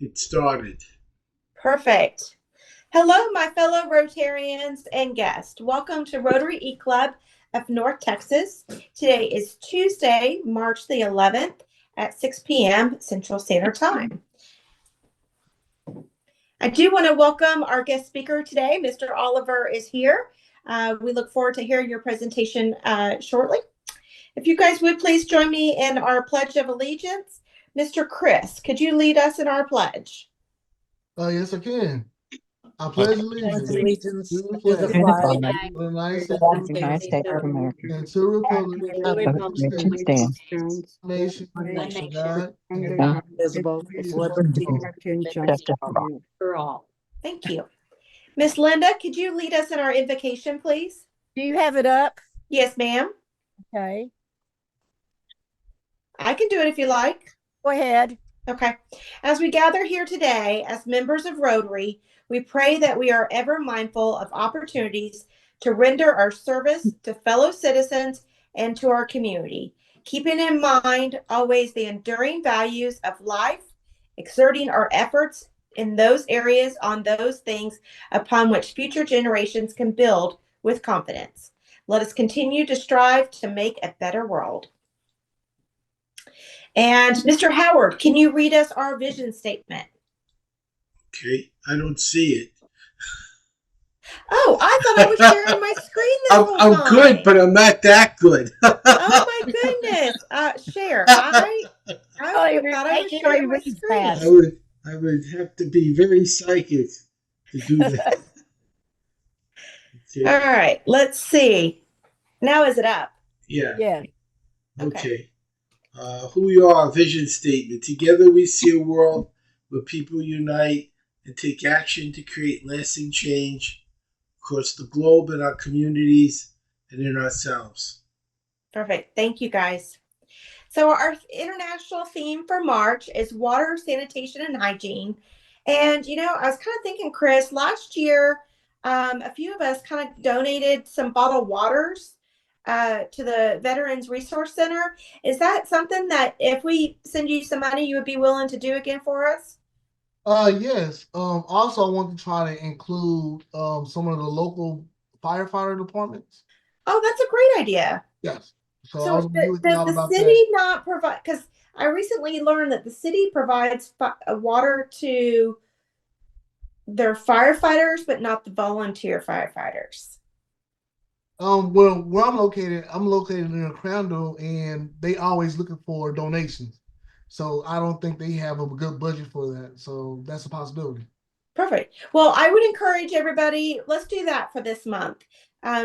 It started. Perfect. Hello, my fellow Rotarians and guests. Welcome to Rotary E-Club of North Texas. Today is Tuesday, March the 11th at 6 p.m. Central Standard Time. I do want to welcome our guest speaker today. Mr. Oliver is here. We look forward to hearing your presentation shortly. If you guys would please join me in our Pledge of Allegiance. Mr. Chris, could you lead us in our pledge? Yes, I can. I pledge allegiance to the to the flag flag of the United of States the United States of America, and to the republic for which it stands, nation under God, indivisible, with liberty and justice for all. Thank you. Miss Linda, could you lead us in our invocation, please? Do you have it up? Yes, ma'am. Okay. I can do it if you like. Go ahead. Okay. As we gather here today as members of Rotary, we pray that we are ever mindful of opportunities to render our service to fellow citizens and to our community, keeping in mind always the enduring values of life, exerting our efforts in those areas on those things upon which future generations can build with confidence. Let us continue to strive to make a better world. And Mr. Howard, can you read us our vision statement? Okay, I don't see it. Oh, I thought I was sharing my screen this whole I'm time. good, but I'm not that good. Oh my goodness. Share. I thought I was sharing my screen. I would have to be very psychic to do that. Okay. All right, let's see. Now is it up? Yeah. Yeah. Okay. Who we are, vision statement. Together we see a world where people unite and take action to create lasting change across the globe, in our communities, and in ourselves. Perfect. Thank you, guys. So our international theme for March is water, sanitation, and hygiene. And, I was kind of thinking, Chris, last year, a few of us kind of donated some bottled waters to the Veterans Resource Center. Is that something that if we send you some money, you would be willing to do again for us? Yes. Also, I want to try to include some of the local firefighter departments. Oh, that's a great idea. Yes. So I So was really does out the about city that. not provide, because I recently learned that the city provides water to their firefighters, but not the volunteer firefighters. Well, where I'm located in Crandall, and they always looking for donations. So I don't think they have a good budget for that. So that's a possibility. Perfect. Well, I would encourage everybody, let's do that for this month.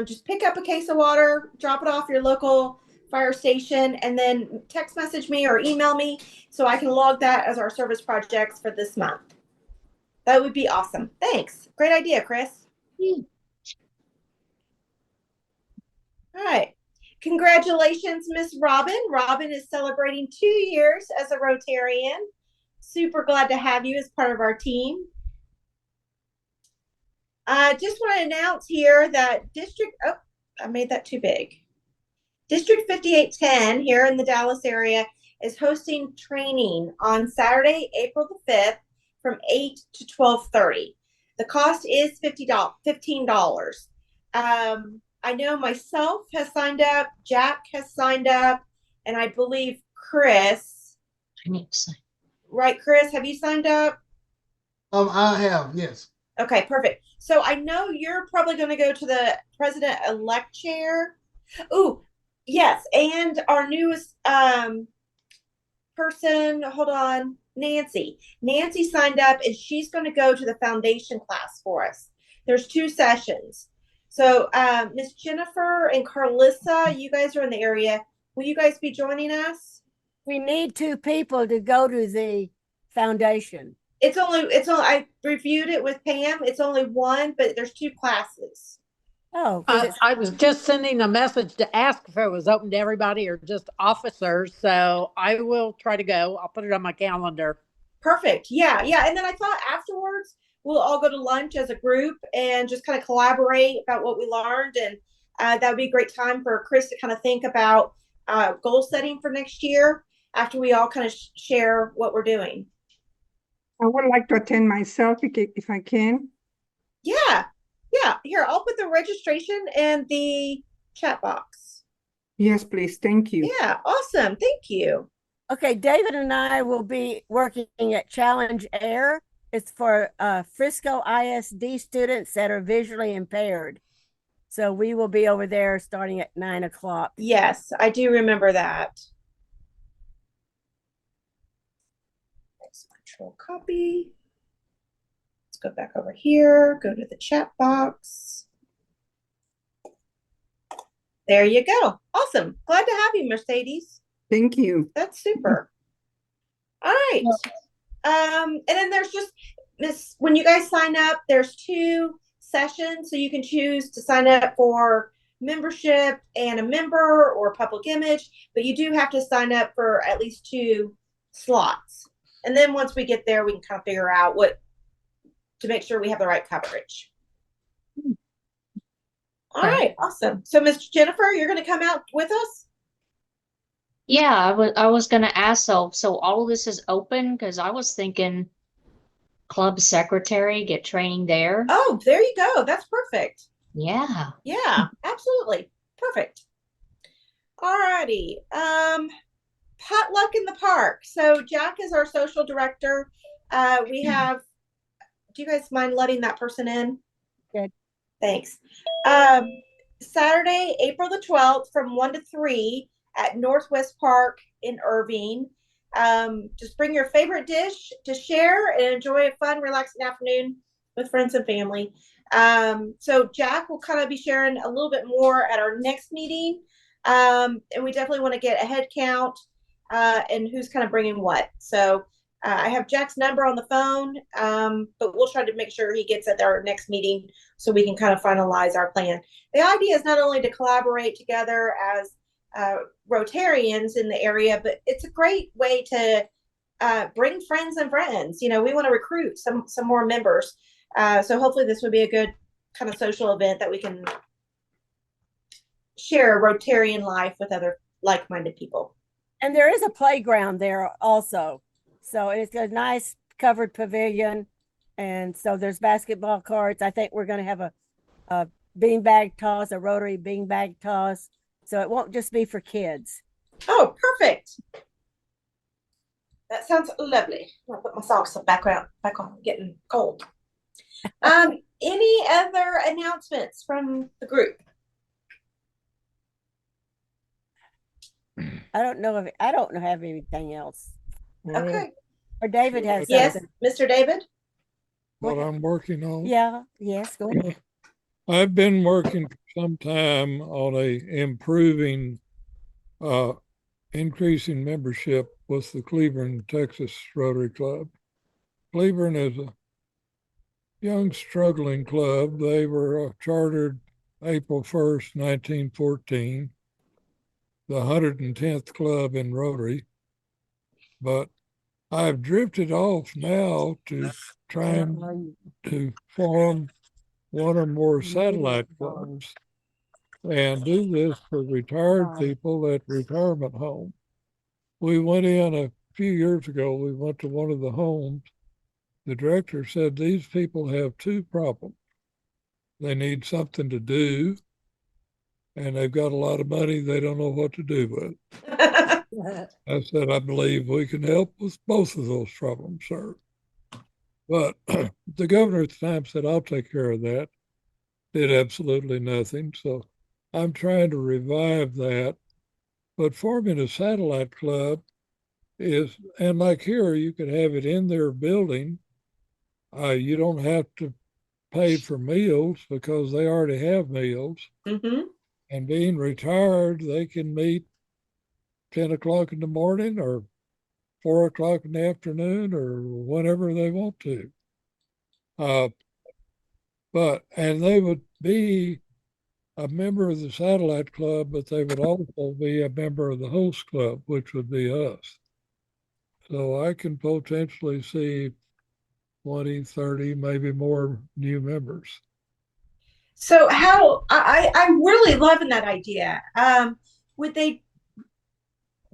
Just pick up a case of water, drop it off your local fire station, and then text message me or email me so I can log that as our service projects for this month. That would be awesome. Thanks. Great idea, Chris. All right. Congratulations, Miss Robin. Robin is celebrating 2 years as a Rotarian. Super glad to have you as part of our team. I just want to announce here that I made that too big. District 5810 here in the Dallas area is hosting training on Saturday, April the 5th from 8 to 12:30. The cost is $15. I know myself has signed up, Jack has signed up, and I believe Chris. I need to sign. Right, Chris, have you signed up? I have, yes. Okay, perfect. So I know you're probably going to go to the president-elect chair. Oh, yes, and our newest person, hold on, Nancy. Nancy signed up, and she's going to go to the foundation class for us. There's 2 sessions. So Miss Jennifer and Carlissa, you guys are in the area. Will you guys be joining us? We need 2 people to go to the foundation. I reviewed it with Pam. It's only 1, but there's 2 classes. Oh, I was just sending a message to ask if it was open to everybody or just officers. So I will try to go. I'll put it on my calendar. Perfect. Yeah. And then I thought afterwards we'll all go to lunch as a group and just kind of collaborate about what we learned. And that would be a great time for Chris to kind of think about goal setting for next year after we all kind of share what we're doing. I would like to attend myself if I can. Yeah. Yeah. Here, I'll put the registration in the chat box. Yes, please. Thank you. Yeah. Awesome. Thank you. Okay, David and I will be working at Challenge Air. It's for Frisco ISD students that are visually impaired. So we will be over there starting at 9 o'clock. Yes, I do remember that. Next control copy. Let's go back over here, go to the chat box. There you go. Awesome. Glad to have you, Mercedes. Thank you. That's super. All right. And then there's just this, when you guys sign up, there's 2 sessions. So you can choose to sign up for membership and a member or public image, but you do have to sign up for at least 2 slots. And then once we get there, we can kind of figure out what to make sure we have the right coverage. All right, awesome. So Ms. Jennifer, you're going to come out with us? Yeah, I was gonna ask, so all of this is open, because I was thinking club secretary, get training there. Oh, there you go. That's perfect. Yeah. Yeah, absolutely. Perfect. All righty. Potluck in the park. So Jack is our social director. We have, do you guys mind letting that person in? Good. Thanks. Saturday, April the 12th from 1 to 3 at Northwest Park in Irving. Just bring your favorite dish to share and enjoy a fun, relaxing afternoon with friends and family. So Jack will kind of be sharing a little bit more at our next meeting. And we definitely want to get a head count and who's kind of bringing what. So I have Jack's number on the phone, but we'll try to make sure he gets at our next meeting so we can kind of finalize our plan. The idea is not only to collaborate together as Rotarians in the area, but it's a great way to bring friends and friends. You know, we want to recruit some more members. So hopefully this would be a good kind of social event that we can share Rotarian life with other like-minded people. And there is a playground there also. So it's a nice covered pavilion. And so there's basketball courts. I think we're going to have a beanbag toss, a Rotary beanbag toss. So it won't just be for kids. Oh, perfect. That sounds lovely. I'll put my socks back on, getting cold. Any other announcements from the group? I don't have anything else. Okay. Or David has Yes, something. Mr. David? What I'm working on. Yeah, yes, go ahead. I've been working for some time on improving, increasing membership with the Cleburne, Texas Rotary Club. Cleburne is a young, struggling club. They were chartered April 1st, 1914, the 110th club in Rotary. But I've drifted off now to trying to form one or more satellite clubs and do this for retired people at retirement homes. We went in a few years ago, we went to one of the homes. The director said, these people have 2 problems. They need something to do, and they've got a lot of money they don't know what to do with. I said, I believe we can help with both of those problems, sir. But the governor at the time said, I'll take care of that. Did absolutely nothing. So I'm trying to revive that. But forming a satellite club is, and like here, you could have it in their building. You don't have to pay for meals because they already have meals. Mm-hmm. And being retired, they can meet 10 o'clock in the morning or 4 o'clock in the afternoon or whenever they want to. And they would be a member of the satellite club, but they would also be a member of the host club, which would be us. So I can potentially see 20, 30, maybe more new members. So how, I'm really loving that idea. Would they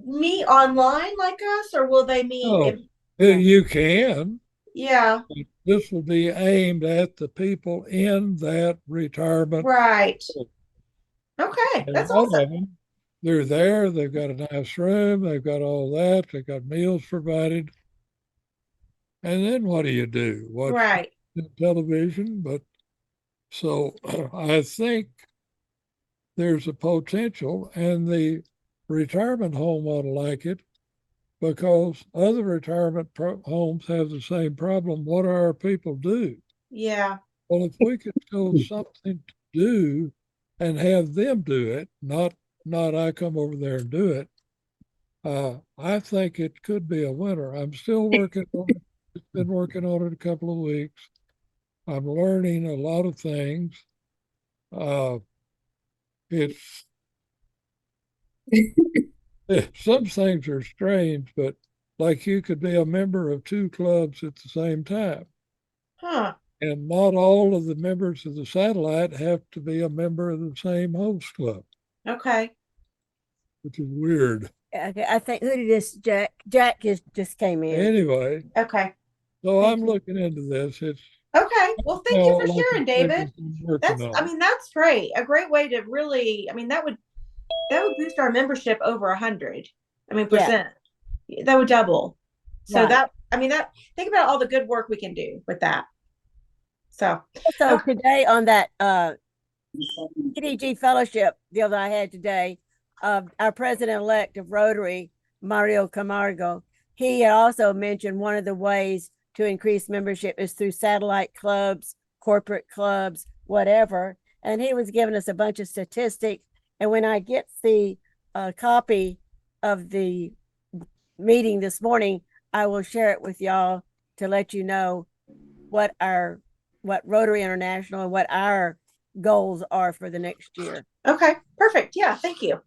meet online like us, or will they meet? You can. Yeah. This will be aimed at the people in that retirement. Right. Okay. And That's a lot awesome. of them, they're there, they've got a nice room, they've got all that, they've got meals provided. And then what do you do? Watch Right. television? But so I think there's a potential, and the retirement home ought to like it, because other retirement homes have the same problem. What do our people do? Yeah. Well, if we could show something to do and have them do it, not I come over there and do it, I think it could be a winner. I'm still working on it. It's been working on it a couple of weeks. I'm learning a lot of things. It's some things are strange, but like you could be a member of two clubs at the same time. Huh. And not all of the members of the satellite have to be a member of the same host club, Okay. which is weird. Okay, I think, who did this, Jack? Jack just came in. Anyway, Okay. so Thank I'm you. looking into this. It's Okay. Well, thank you for like sharing, I said, David. I'm working on it. That's great. A great way to really, that would boost our membership over 100. Percent. That would double. So Right. think about all the good work we can do with that. So So today on that PDG fellowship deal that I had today, our president-elect of Rotary, Mario Camargo, he had also mentioned one of the ways to increase membership is through satellite clubs, corporate clubs, whatever. And he was giving us a bunch of statistics. And when I get the copy of the meeting this morning, I will share it with y'all to let you know what Rotary International and what our goals are for the next year. okay, perfect. Yeah, thank you.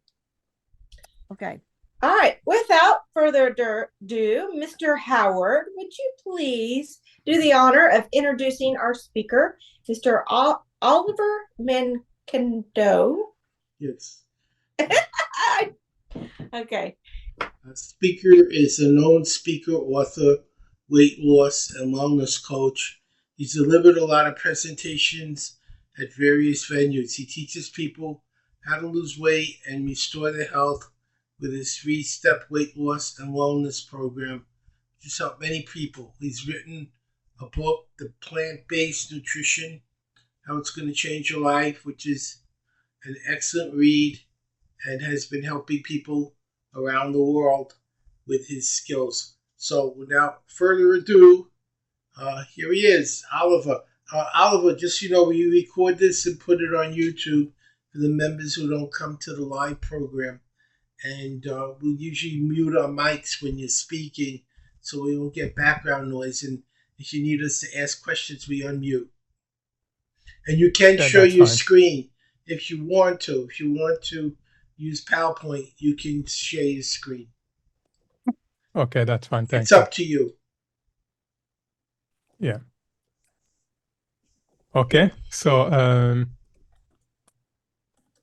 Okay. All right. Without further ado, Mr. Howard, would you please do the honor of introducing our speaker, Mr. Oliver Mankendo? Yes. Okay. Our speaker is a known speaker, author, weight loss, and wellness coach. He's delivered a lot of presentations at various venues. He teaches people how to lose weight and restore their health with his 3-step weight loss and wellness program, which has helped many people. He's written a book, The Plant-Based Nutrition, How It's Going to Change Your Life, which is an excellent read and has been helping people around the world with his skills. So without further ado, here he is, Oliver. Oliver, just so you know, we record this and put it on YouTube for the members who don't come to the live program. And we'll usually mute our mics when you're speaking so we don't get background noise. And if you need us to ask questions, we unmute. And you can show your screen if you want to. If you want to use PowerPoint, you can share your screen. Okay, that's fine. Thanks. It's up to you. Yeah. Okay, so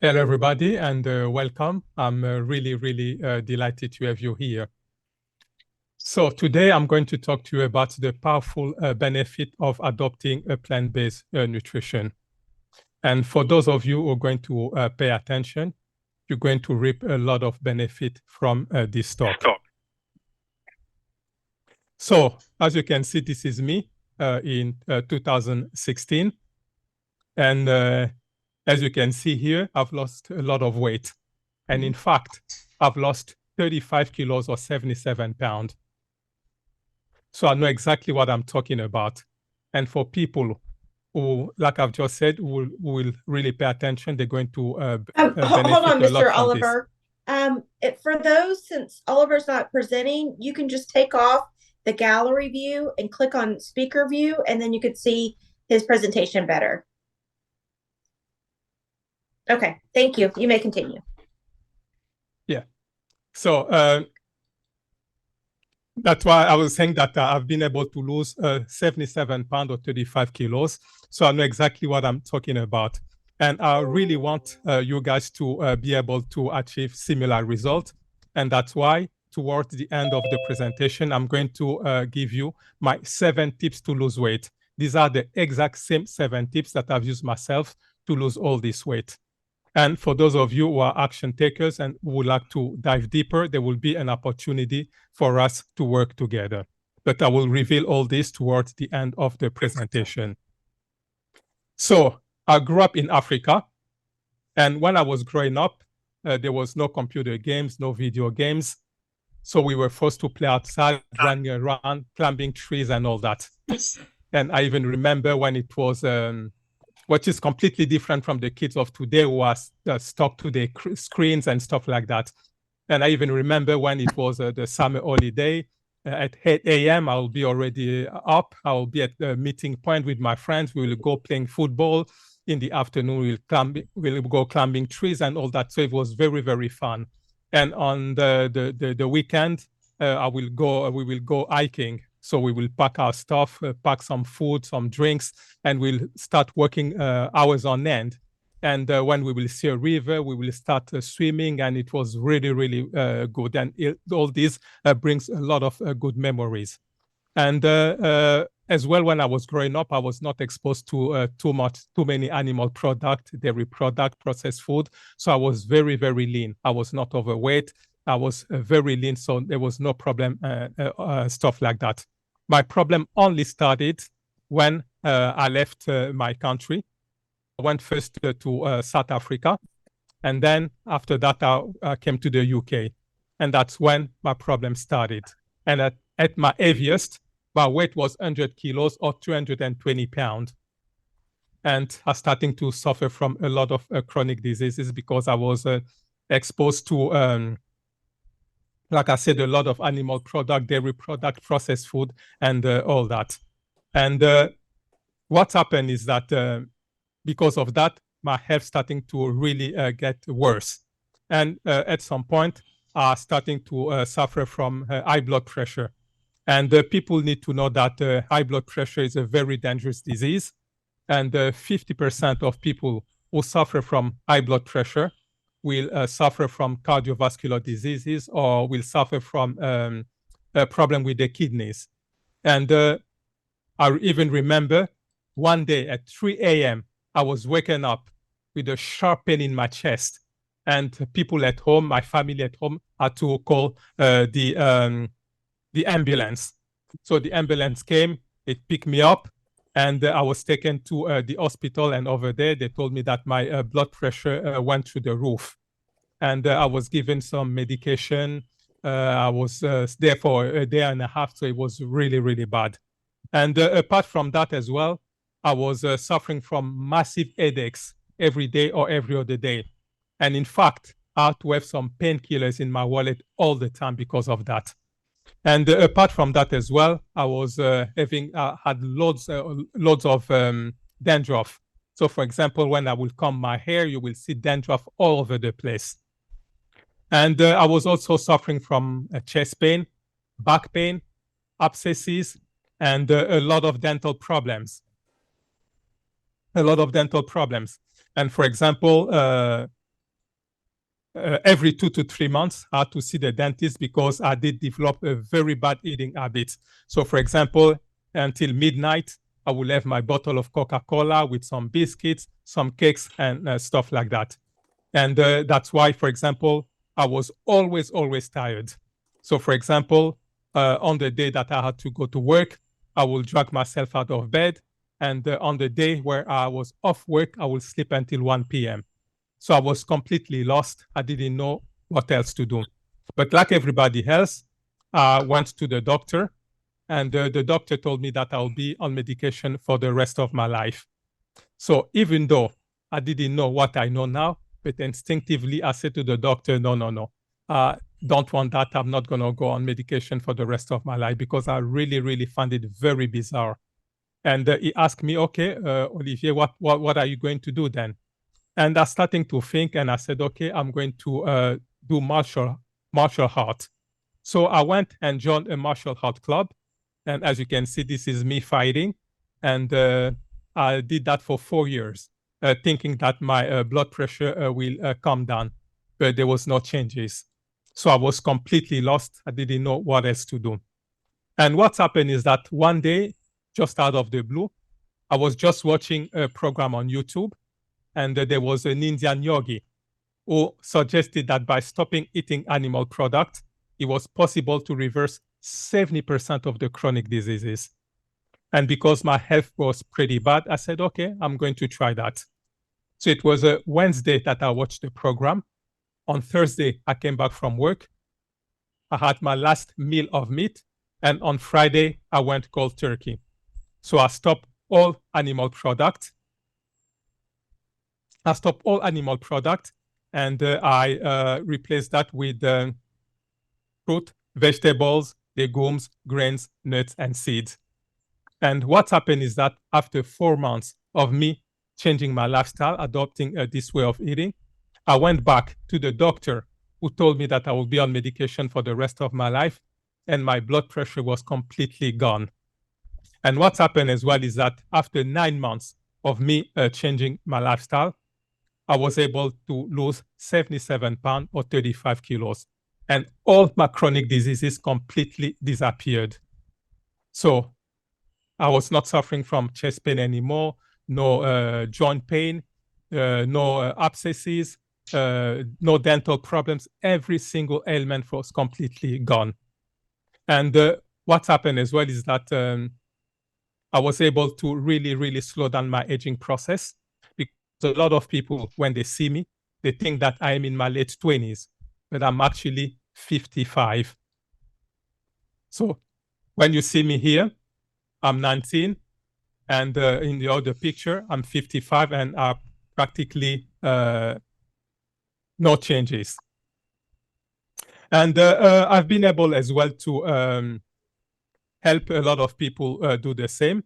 hello everybody and welcome. I'm really delighted to have you here. So today I'm going to talk to you about the powerful benefit of adopting a plant-based nutrition. And for those of you who are going to pay attention, you're going to reap a lot of benefit from this talk. So as you can see, this is me in 2016. And as you can see here, I've lost a lot of weight. And in fact, I've lost 35 kilos or 77 pounds. So I know exactly what I'm talking about. And for people who, like I've just said, who will really pay attention, they're going to hold on, benefit a lot Mr. from Oliver. For those, since Oliver's not presenting, you can just take off the gallery view and click on speaker view, and then you could see his presentation better. Okay, thank you. You may continue. Yeah. So that's why I was saying that I've been able to lose 77 pounds or 35 kilos. So I know exactly what I'm talking about. And I really want you guys to be able to achieve similar results. And that's why towards the end of the presentation, I'm going to give you my 7 tips to lose weight. These are the exact same 7 tips that I've used myself to lose all this weight. And for those of you who are action takers and who would like to dive deeper, there will be an opportunity for us to work together. But I will reveal all this towards the end of the presentation. So I grew up in Africa. And when I was growing up, there was no computer games, no video games. So we were forced to play outside, running around, climbing trees and all that. And I even remember when it was, which is completely different from the kids of today who are stuck to their screens and stuff like that. And I even remember when it was the summer holiday, at 8 a.m., I'll be already up. I'll be at the meeting point with my friends. We will go playing football. In the afternoon, we'll go climbing trees and all that. So it was very, very fun. And on the weekend, we will go hiking. So we will pack our stuff, pack some food, some drinks, and we'll start working hours on end. And when we will see a river, we will start swimming, and it was really, really good. And all this brings a lot of good memories. And as well, when I was growing up, I was not exposed to too many animal products, dairy product, processed food. So I was very, very lean. I was not overweight. I was very lean, so there was no problem, stuff like that. My problem only started when I left my country. I went first to South Africa, and then after that, I came to the UK. And that's when my problem started. And at my heaviest, my weight was 100 kilos or 220 pounds. And I was starting to suffer from a lot of chronic diseases because I was exposed to, like I said, a lot of animal product, dairy product, processed food, and all that. And what happened is that because of that, my health starting to really get worse. And at some point, I starting to suffer from high blood pressure. And people need to know that high blood pressure is a very dangerous disease. And 50% of people who suffer from high blood pressure will suffer from cardiovascular diseases or will suffer from a problem with their kidneys. And I even remember one day at 3 a.m., I was waking up with a sharp pain in my chest. And people at home, my family at home, had to call the ambulance. So the ambulance came, it picked me up, and I was taken to the hospital. And over there, they told me that my blood pressure went through the roof. And I was given some medication. I was there for a day and a half, so it was really, really bad. And apart from that as well, I was suffering from massive headaches every day or every other day. And in fact, I had to have some painkillers in my wallet all the time because of that. And apart from that as well, I was had loads of dandruff. So for example, when I will comb my hair, you will see dandruff all over the place. And I was also suffering from chest pain, back pain, abscesses, and a lot of dental problems. And for example, every 2 to 3 months, I had to see the dentist because I did develop a very bad eating habit. So for example, until midnight, I will have my bottle of Coca-Cola with some biscuits, some cakes, and stuff like that. And that's why, for example, I was always tired. So for example, on the day that I had to go to work, I will drag myself out of bed. And on the day where I was off work, I will sleep until 1 p.m. So I was completely lost. I didn't know what else to do. But like everybody else, I went to the doctor, and the doctor told me that I'll be on medication for the rest of my life. So even though I didn't know what I know now, but instinctively I said to the doctor, no, don't want that. I'm not going to go on medication for the rest of my life because I really, really found it very bizarre. And he asked me, okay, Olivier, what are you going to do then? And I started to think, and I said, okay, I'm going to do martial art. So I went and joined a martial art club. And as you can see, this is me fighting. And I did that for 4 years, thinking that my blood pressure will calm down. But there was no changes. So I was completely lost. I didn't know what else to do. And what's happened is that one day, just out of the blue, I was just watching a program on YouTube, and there was an Indian yogi who suggested that by stopping eating animal products, it was possible to reverse 70% of the chronic diseases. And because my health was pretty bad, I said, okay, I'm going to try that. So it was a Wednesday that I watched the program. On Thursday, I came back from work. I had my last meal of meat. And on Friday, I went cold turkey. So I stopped all animal products. And I replaced that with fruit, vegetables, legumes, grains, nuts, and seeds. And what happened is that after 4 months of me changing my lifestyle, adopting this way of eating, I went back to the doctor who told me that I will be on medication for the rest of my life, and my blood pressure was completely gone. And what happened as well is that after 9 months of me changing my lifestyle, I was able to lose 77 pounds or 35 kilos. And all my chronic diseases completely disappeared. So I was not suffering from chest pain anymore, no joint pain, no abscesses, no dental problems. Every single ailment was completely gone. And what happened as well is that I was able to really, really slow down my aging process, because a lot of people, when they see me, they think that I am in my late 20s, but I'm actually 55. So when you see me here, I'm 19, and in the other picture, I'm 55, and are practically no changes. And I've been able as well to help a lot of people do the same.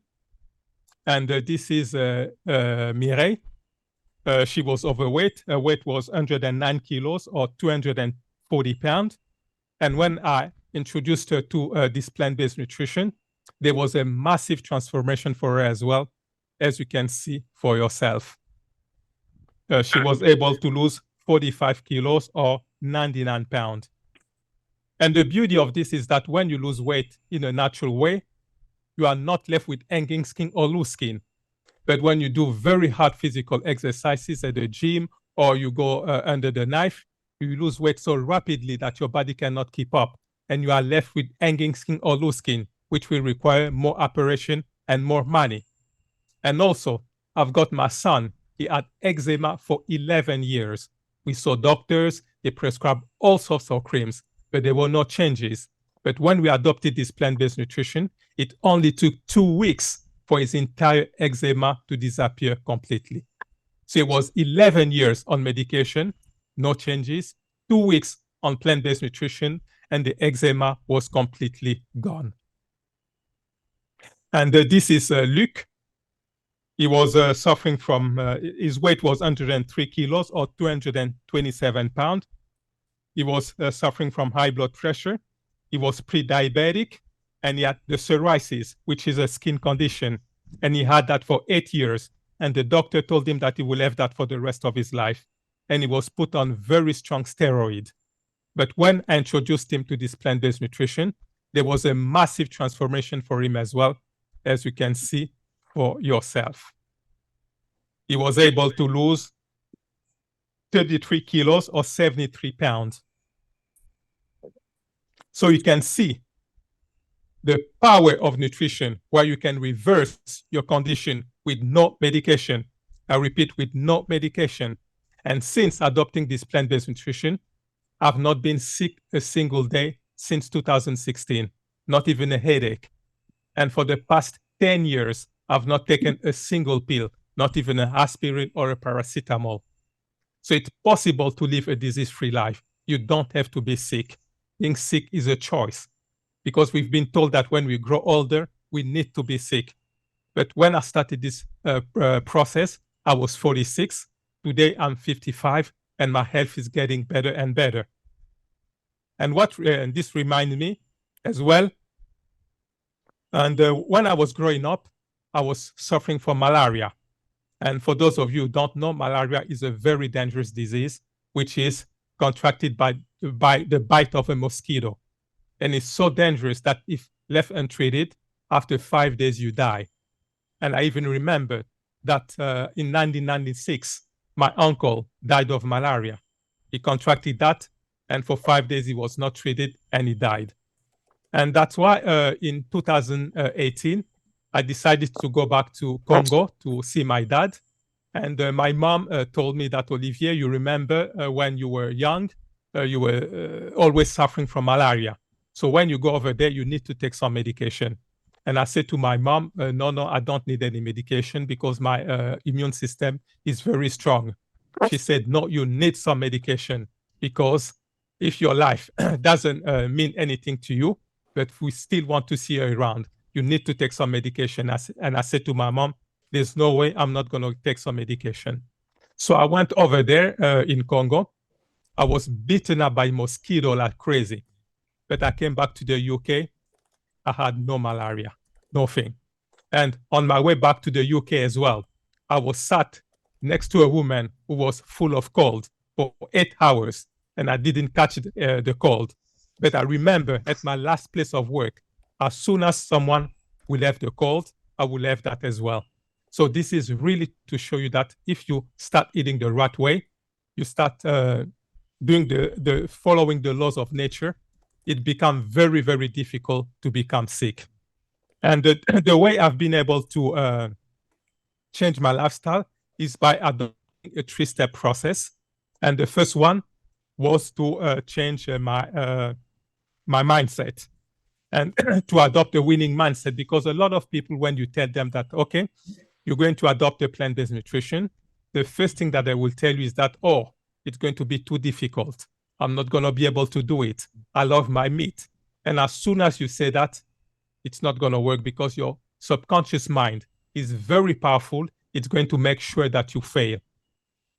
And this is Mireille. She was overweight. Her weight was 109 kilos or 240 pounds. And when I introduced her to this plant-based nutrition, there was a massive transformation for her as well, as you can see for yourself. She was able to lose 45 kilos or 99 pounds. And the beauty of this is that when you lose weight in a natural way, you are not left with hanging skin or loose skin. But when you do very hard physical exercises at the gym, or you go under the knife, you lose weight so rapidly that your body cannot keep up, and you are left with hanging skin or loose skin, which will require more operation and more money. And also, I've got my son. He had eczema for 11 years. We saw doctors, they prescribed all sorts of creams, but there were no changes. But when we adopted this plant-based nutrition, it only took 2 weeks for his entire eczema to disappear completely. So it was 11 years on medication, no changes, 2 weeks on plant-based nutrition, and the eczema was completely gone. And this is Luc. He was suffering from, his weight was 103 kilos or 227 pounds. He was suffering from high blood pressure. He was pre-diabetic, and he had the psoriasis, which is a skin condition. And he had that for 8 years. And the doctor told him that he will have that for the rest of his life. And he was put on very strong steroid. But when I introduced him to this plant-based nutrition, there was a massive transformation for him as well, as you can see for yourself. He was able to lose 33 kilos or 73 pounds. So you can see the power of nutrition, where you can reverse your condition with no medication. I repeat, with no medication. And since adopting this plant-based nutrition, I've not been sick a single day since 2016, not even a headache. And for the past 10 years, I've not taken a single pill, not even an aspirin or a paracetamol. So it's possible to live a disease-free life. You don't have to be sick. Being sick is a choice, because we've been told that when we grow older, we need to be sick. But when I started this process, I was 46. Today, I'm 55, and my health is getting better and better. And what this reminds me as well, and when I was growing up, I was suffering from malaria. And for those of you who don't know, malaria is a very dangerous disease, which is contracted by by the bite of a mosquito. And it's so dangerous that if left untreated, after 5 days, you die. And I even remember that in 1996, my uncle died of malaria. He contracted that, and for 5 days, he was not treated, and he died. And that's why in 2018, I decided to go back to Congo to see my dad. And my mom told me that, Olivier, you remember when you were young, you were always suffering from malaria. So when you go over there, you need to take some medication. And I said to my mom, no, I don't need any medication because my immune system is very strong. She said, no, you need some medication because if your life doesn't mean anything to you, but we still want to see you around, you need to take some medication. And I said to my mom, there's no way I'm not going to take some medication. So I went over there in Congo. I was beaten up by mosquito like crazy. But I came back to the UK. I had no malaria, nothing. And on my way back to the UK as well, I was sat next to a woman who was full of cold for 8 hours, and I didn't catch the cold. But I remember at my last place of work, as soon as someone will have the cold, I will have that as well. So this is really to show you that if you start eating the right way, you start doing following the laws of nature, it becomes very, very difficult to become sick. And the way I've been able to change my lifestyle is by adopting a 3-step process. And the first one was to change my mindset and to adopt a winning mindset, because a lot of people, when you tell them that, okay, you're going to adopt a plant-based nutrition, the first thing that they will tell you is that, oh, it's going to be too difficult. I'm not going to be able to do it. I love my meat. And as soon as you say that, it's not going to work because your subconscious mind is very powerful. It's going to make sure that you fail.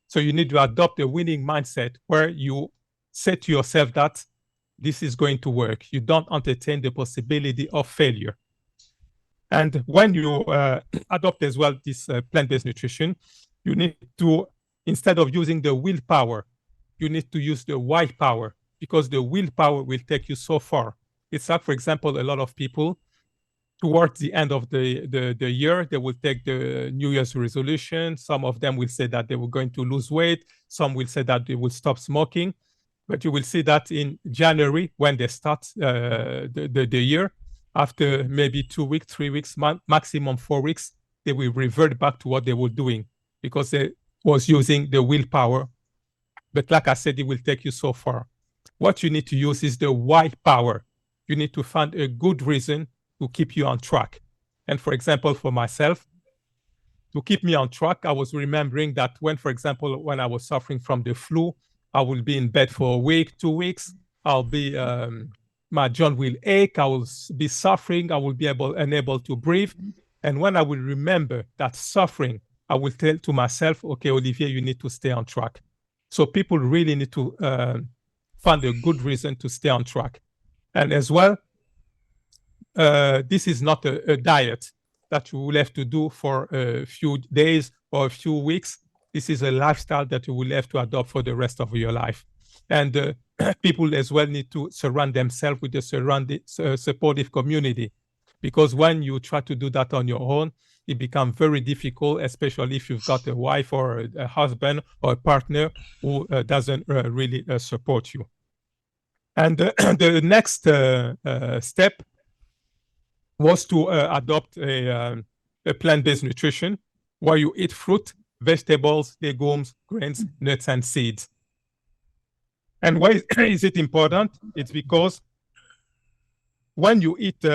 So you need to adopt a winning mindset where you say to yourself that this is going to work. You don't entertain the possibility of failure. And when you adopt as well this plant-based nutrition, you need to, instead of using the willpower, you need to use the why power, because the willpower will take you so far. It's like, for example, a lot of people, towards the end of the year, they will take the New Year's resolution. Some of them will say that they were going to lose weight. Some will say that they will stop smoking. But you will see that in January, when they start the year, after maybe 2 weeks, 3 weeks, maximum 4 weeks, they will revert back to what they were doing because they was using the willpower. But like I said, it will take you so far. What you need to use is the why power. You need to find a good reason to keep you on track. And for example, for myself, to keep me on track, I was remembering that when, for example, when I was suffering from the flu, I will be in bed for a week, 2 weeks. I'll be, my joint will ache. I will be suffering. I will be unable to breathe. And when I will remember that suffering, I will tell to myself, okay, Olivier, you need to stay on track. So people really need to find a good reason to stay on track. And as well, this is not a diet that you will have to do for a few days or a few weeks. This is a lifestyle that you will have to adopt for the rest of your life. And people as well need to surround themselves with a supportive community, because when you try to do that on your own, it becomes very difficult, especially if you've got a wife or a husband or a partner who doesn't really support you. And the next step was to adopt a plant-based nutrition where you eat fruit, vegetables, legumes, grains, nuts, and seeds. And why is it important? It's because when you eat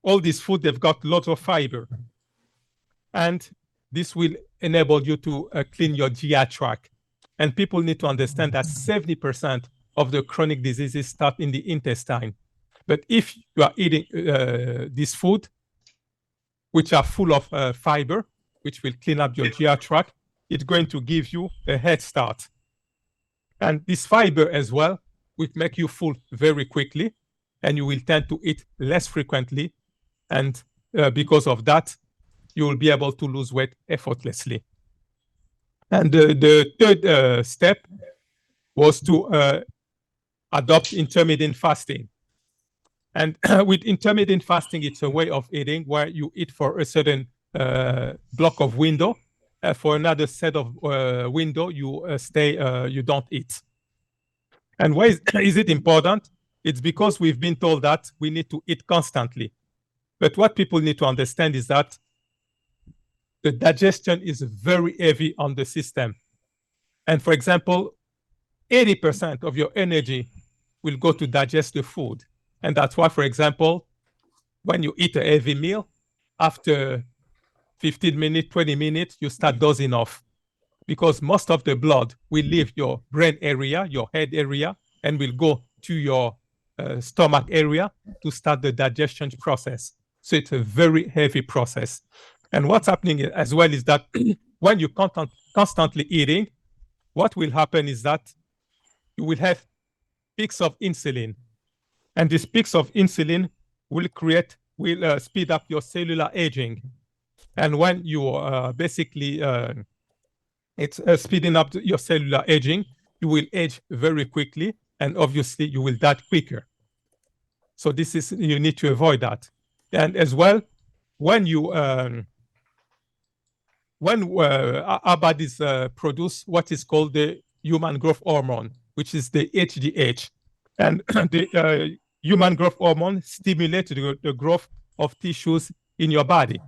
all this food, they've got lots of fiber. And this will enable you to clean your GI tract. And people need to understand that 70% of the chronic diseases start in the intestine. But if you are eating this food, which are full of fiber, which will clean up your GI tract, it's going to give you a head start. And this fiber as well will make you full very quickly, and you will tend to eat less frequently. And because of that, you will be able to lose weight effortlessly. And the third step was to adopt intermittent fasting. And with intermittent fasting, it's a way of eating where you eat for a certain block of window. For another set of window, you don't eat. And why is it important? It's because we've been told that we need to eat constantly. But what people need to understand is that the digestion is very heavy on the system. And for example, 80% of your energy will go to digest the food. And that's why, for example, when you eat a heavy meal, after 15 minutes, 20 minutes, you start dozing off, because most of the blood will leave your brain area, your head area, and will go to your stomach area to start the digestion process. So it's a very heavy process. And what's happening as well is that when you constantly eating, what will happen is that you will have peaks of insulin. And these peaks of insulin will speed up your cellular aging. And when you basically, it's speeding up your cellular aging, you will age very quickly, and obviously you will die quicker. So you need to avoid that. And as well, when our bodies produce what is called the human growth hormone, which is the HGH. And the human growth hormone stimulates the growth of tissues in your body.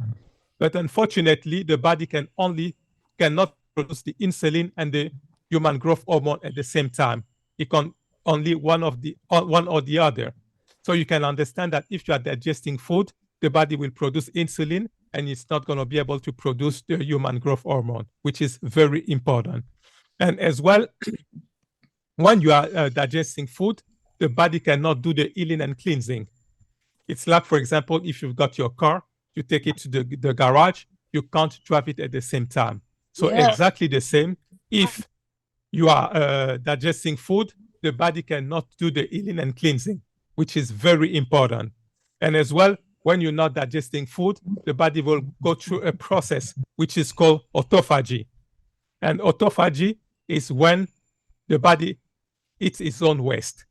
But unfortunately, the body cannot produce the insulin and the human growth hormone at the same time. It can only one or the other. So you can understand that if you are digesting food, the body will produce insulin, and it's not going to be able to produce the human growth hormone, which is very important. And as well, when you are digesting food, the body cannot do the healing and cleansing. It's like, for example, if you've got your car, you take it to the garage, you can't drive it at the same time. So exactly the same, if you are digesting food, the body cannot do the healing and cleansing, which is very important. And as well, when you're not digesting food, the body will go through a process which is called autophagy. And autophagy is when the body eats its own waste.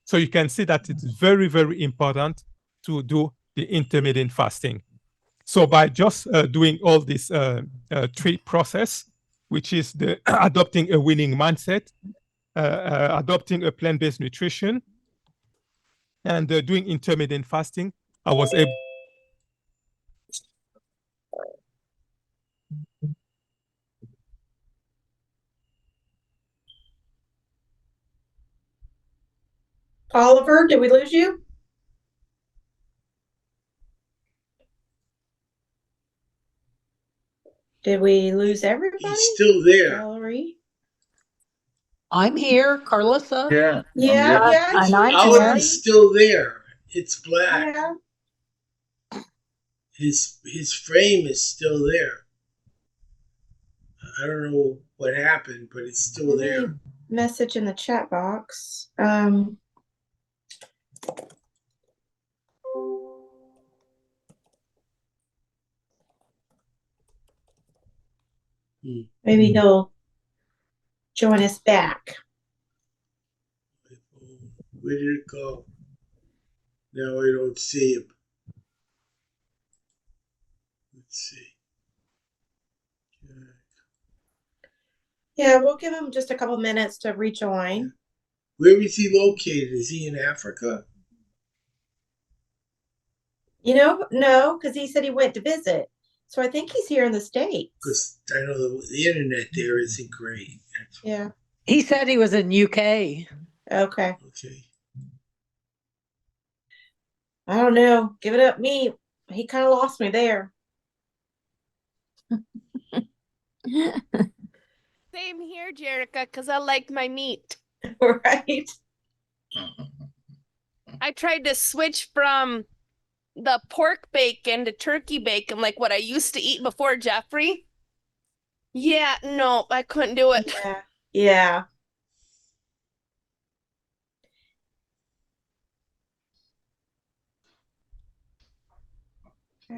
So you can see that it's very, very important to do the intermittent fasting. So by just doing all this three process, which is the adopting a winning mindset, adopting a plant-based nutrition, and doing intermittent fasting, I was able. Oliver, did we lose you? Did we lose everybody? He's still there. Valerie? I'm here, Carlissa. Yeah. Yeah. And I'm Oliver's still there. It's black. Yeah. His frame is still there. I don't know what happened, but it's still there. Message in the chat box. Maybe he'll join us back. Where did it go? Now I don't see him. Let's see. Yeah, we'll give him just a couple minutes to rejoin. Where is he located? Is he in Africa? No, because he said he went to visit. So I think he's here in the States. Because I know the internet there isn't great. Yeah. He said he was in UK. Okay. Okay. I don't know. Give it up me. He kind of lost me there. Same here, Jerica, because I like my meat. Right. I tried to switch from the pork bacon to turkey bacon, like what I used to eat before Jeffrey. Yeah, no, I couldn't do it. Yeah.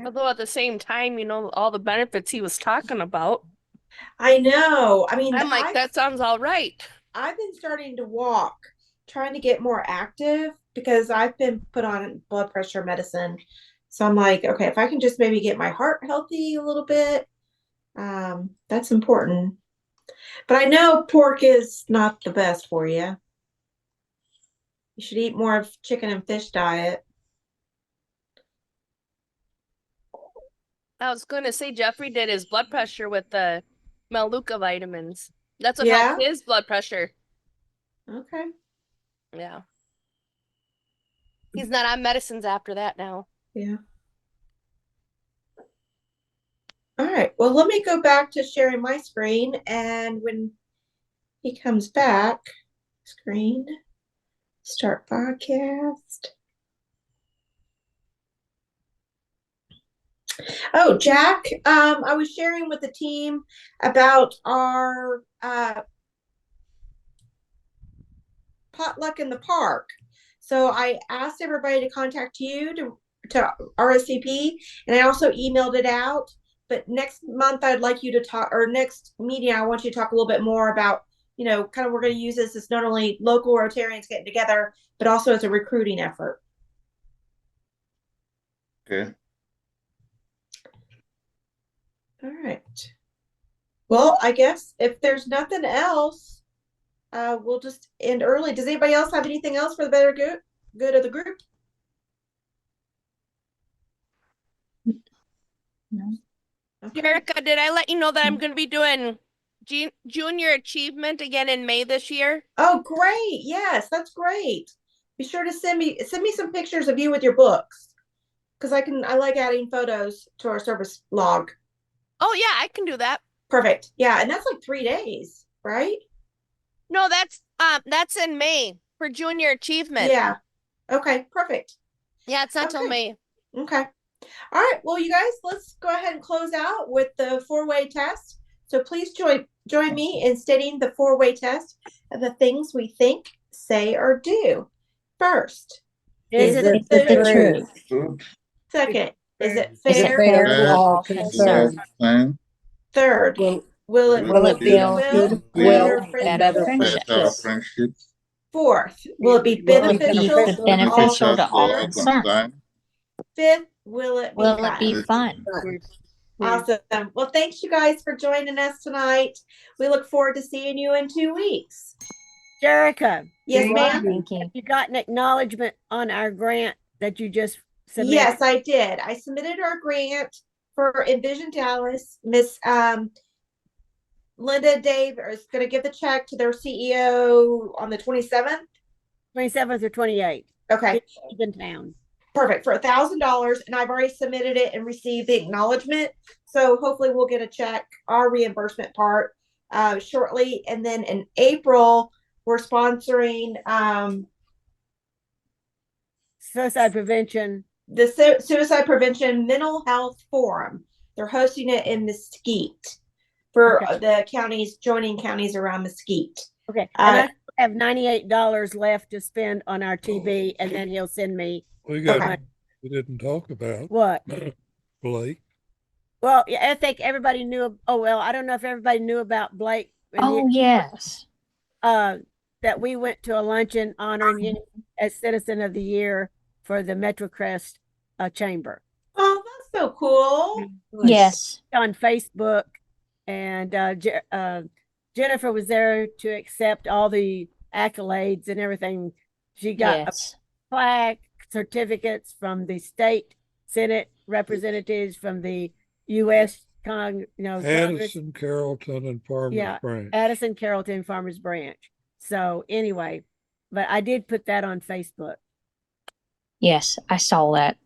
Although at the same time, all the benefits he was talking about. I know. I mean, I'm like, that sounds all right. I've been starting to walk, trying to get more active because I've been put on blood pressure medicine. So I'm like, okay, if I can just maybe get my heart healthy a little bit, that's important. But I know pork is not the best for you. You should eat more of chicken and fish diet. I was going to say Jeffrey did his blood pressure with the Meluca vitamins. That's what Yeah? helped his blood pressure. Okay. Yeah. He's not on medicines after that now. Yeah. All right. Well, let me go back to sharing my screen. And when he comes back, screen, start podcast. Oh, Jack, I was sharing with the team about our potluck in the park. So I asked everybody to contact you to RSVP, and I also emailed it out. But next month, I'd like you to talk, or next meeting, I want you to talk a little bit more about, you know, kind of we're going to use this as not only local Rotarians getting together, but also as a recruiting effort. Okay. All right. Well, I guess if there's nothing else, we'll just end early. Does anybody else have anything else for the better good of the group? No. Okay. Erica, did I let you know that I'm going to be doing Junior Achievement again in May this year? Oh, great. Yes, that's great. Be sure to send me some pictures of you with your books. Because I like adding photos to our service log. Oh yeah, I can do that. Perfect. Yeah, and that's like 3 days, right? No, that's in May for Junior Achievement. Yeah. Okay, perfect. Yeah, it's not till Okay. May. Okay. All right. Well, you guys, let's go ahead and close out with the 4-way test. So please join me in stating the 4-way test of the things we think, say, or do. First, Is it the truth? Good. Second, is it Is it fair? fair Fair. to all Good. concerned? Fine. Third, will it Will it build build better better friendships? Better friendships. Fourth, will it be beneficial to all Beneficial to all concerned? concerned. Fifth, will it be fun? fun? Awesome. Well, thanks you guys for joining us tonight. We look forward to seeing you in 2 weeks. Jerica, Yes, Thank ma'am. you. have you got an acknowledgement on our grant that you just submitted? Yes, I did. I submitted our grant for Envision Dallas. Miss Linda Dave is going to give the check to their CEO on the 27th. 27th or 28th. Okay, In town. perfect, for $1,000, and I've already submitted it and received the acknowledgement. So hopefully we'll get a check, our reimbursement part, shortly. And then in April, we're sponsoring Suicide prevention. the Suicide Prevention Mental Health Forum. They're hosting it in Mesquite for Okay. the counties, joining counties around Mesquite. Okay. And I have $98 left to spend on our TB, and then he'll send me We got, Okay. we didn't talk about what? Blake. Well, yeah, I think everybody knew. Oh, well, I don't know if everybody knew about Blake. and Oh, yes. that we went to a luncheon honoring him as Citizen of the Year for the MetroCrest Chamber Oh, that's so cool. Yes. on Facebook, and Jennifer was there to accept all the accolades and everything. She got Yes. plaque, certificates from the state Senate representatives, from the U.S. Congress, Addison, Carrollton, and Farmers Yeah. Branch. Addison, Carrollton, Farmers Branch. So anyway, but I did put that on Facebook. Yes, I saw that.